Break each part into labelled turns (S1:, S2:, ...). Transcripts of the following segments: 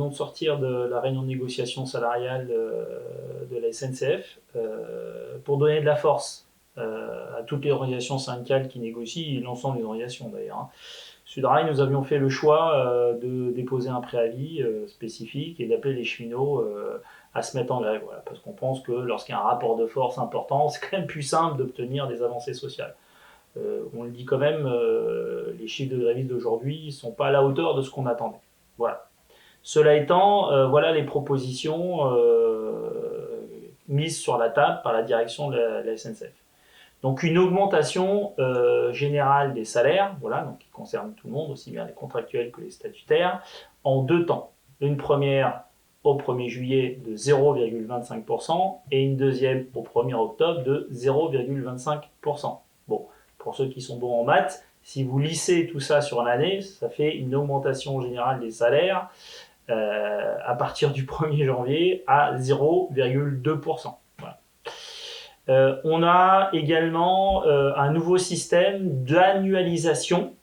S1: venons de sortir de la réunion de négociation salariale de la SNCF pour donner de la force à toutes les organisations syndicales qui négocient, et l'ensemble des organisations d'ailleurs, hein. Sudrail, nous avions fait le choix de déposer un préavis spécifique et d'appeler les cheminots à se mettre en grève. Voilà, parce qu'on pense que lorsqu'il y a un rapport de force important, c'est quand même plus simple d'obtenir des avancées sociales. On le dit quand même, les chiffres de grévistes d'aujourd'hui ne sont pas à la hauteur de ce qu'on attendait. Voilà. Cela étant, voilà les propositions mises sur la table par la direction de la SNCF. Donc une augmentation générale des salaires, voilà, donc qui concerne tout le monde, aussi bien les contractuels que les statutaires, en 2 temps. Une première au 1er juillet de 0,25% et une deuxième au 1er octobre de 0,25%. Bon, pour ceux qui sont bons en maths, si vous lissez tout ça sur l'année, ça fait une augmentation générale des salaires à partir du 1er janvier à 0,2%. Voilà. On a également un nouveau système d'annualisation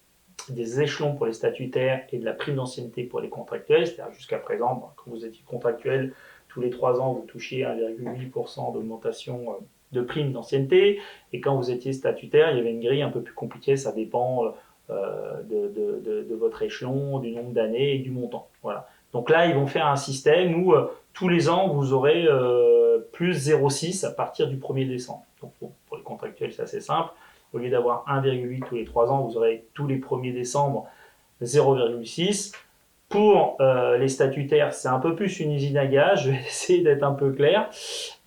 S1: des échelons pour les statutaires et de la prime d'ancienneté pour les contractuels. C'est-à-dire jusqu'à présent, quand vous étiez contractuel, tous les 3 ans, vous touchiez 1,8% d'augmentation de prime d'ancienneté. Et quand vous étiez statutaire, il y avait une grille un peu plus compliquée. Ça dépend de votre échelon, du nombre d'années et du montant. Voilà. Donc là, ils vont faire un système où tous les ans, vous aurez plus 0,6 à partir du 1er décembre. Donc bon, pour les contractuels, c'est assez simple. Au lieu d'avoir 1,8 tous les 3 ans, vous aurez tous les 1er décembre 0,6. Pour les statutaires, c'est un peu plus une usine à gaz. Je vais essayer d'être un peu clair.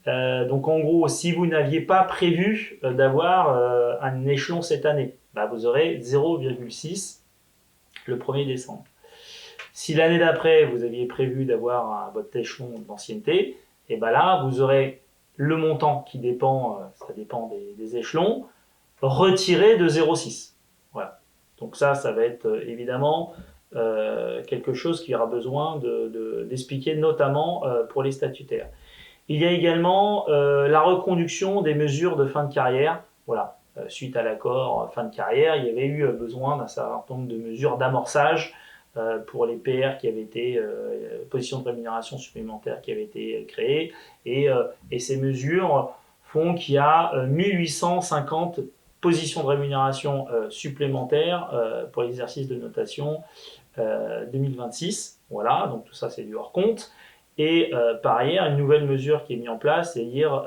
S1: Donc en gros, si vous n'aviez pas prévu d'avoir un échelon cette année, bah, vous aurez 0,6 le 1er décembre. Si l'année d'après, vous aviez prévu d'avoir votre échelon d'ancienneté, et ben là, vous aurez le montant qui dépend, ça dépend des échelons, retiré de 0,6. Voilà. Donc ça va être évidemment quelque chose qui aura besoin d'expliquer, notamment pour les statutaires. Il y a également la reconduction des mesures de fin de carrière. Voilà. Suite à l'accord fin de carrière, il y avait eu besoin d'un certain nombre de mesures d'amorçage pour les PR qui avaient été positions de rémunération supplémentaires qui avaient été créées, et ces mesures font qu'il y a 1850 positions de rémunération supplémentaires pour l'exercice de notation 2026. Voilà, donc tout ça c'est du hors compte. Et par ailleurs, une nouvelle mesure qui est mise en place, c'est-à-dire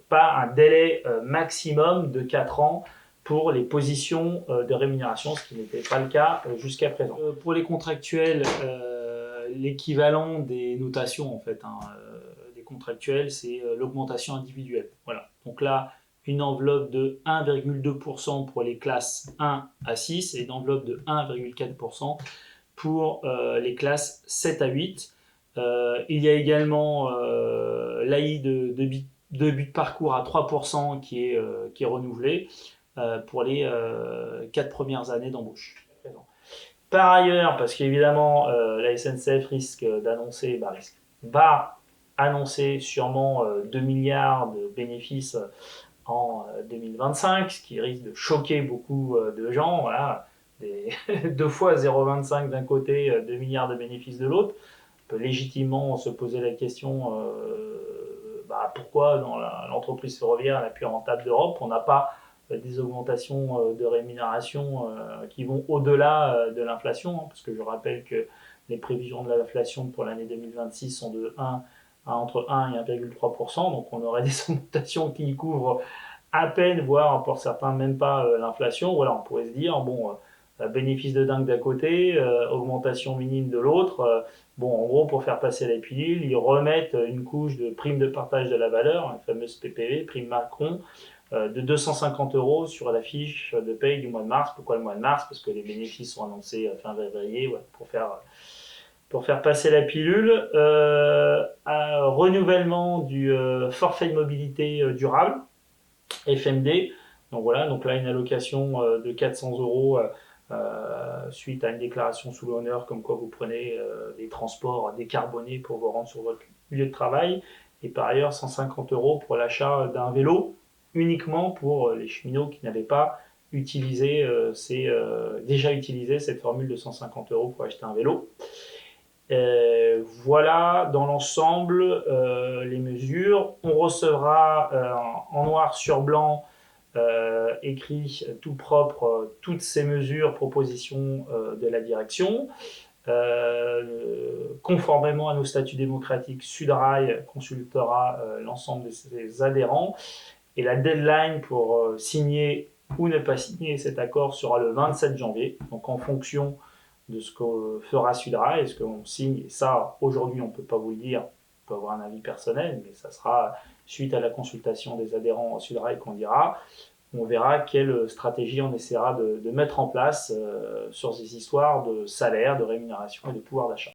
S1: pas un délai maximum de 4 ans pour les positions de rémunération, ce qui n'était pas le cas jusqu'à présent. Pour les contractuels, l'équivalent des notations en fait, hein, des contractuels, c'est l'augmentation individuelle. Voilà. Donc là, une enveloppe de 1,2% pour les classes 1 à 6 et une enveloppe de 1,4% pour les classes 7 à 8. Il y a également l'AI de but de parcours à 3% qui est renouvelé pour les 4 premières années d'embauche. Par ailleurs, parce qu'évidemment la SNCF risque d'annoncer, va annoncer sûrement 2 milliards de bénéfices en 2025, ce qui risque de choquer beaucoup de gens. Voilà, 2 fois 0,25 d'un côté, 2 milliards de bénéfices de l'autre. On peut légitimement se poser la question pourquoi dans l'entreprise ferroviaire la plus rentable d'Europe, on n'a pas des augmentations de rémunération qui vont au-delà de l'inflation, hein, parce que je rappelle que les prévisions de l'inflation pour l'année 2026 sont de 1 à entre 1 et 1,3%, donc on aurait des augmentations qui couvrent à peine, voire pour certains même pas l'inflation. Voilà, on pourrait se dire, bon, bénéfice de dingue d'un côté, augmentation minime de l'autre. Bon, en gros, pour faire passer la pilule, ils remettent une couche de prime de partage de la valeur, la fameuse PPV, prime Macron, de 250 € sur la fiche de paye du mois de mars. Pourquoi le mois de mars? Parce que les bénéfices sont annoncés fin février, ouais, pour faire passer la pilule. Renouvellement du forfait de mobilité durable, FMD. Donc voilà, donc là une allocation de 400 € suite à une déclaration sous l'honneur comme quoi vous prenez des transports décarbonés pour vous rendre sur votre lieu de travail, et par ailleurs 150 € pour l'achat d'un vélo, uniquement pour les cheminots qui n'avaient pas utilisé déjà utilisé cette formule de 150 € pour acheter un vélo. Voilà dans l'ensemble les mesures. On recevra en noir sur blanc écrit tout propre toutes ces mesures, propositions de la direction. Conformément à nos statuts démocratiques, Sudrail consultera l'ensemble de ses adhérents et la deadline pour signer ou ne pas signer cet accord sera le 27 janvier. Donc en fonction de ce que fera Sudrail, est-ce qu'on signe, et ça aujourd'hui on ne peut pas vous le dire, on peut avoir un avis personnel, mais ça sera suite à la consultation des adhérents à Sudrail qu'on dira. On verra quelle stratégie on essaiera de mettre en place sur ces histoires de salaire, de rémunération et de pouvoir d'achat.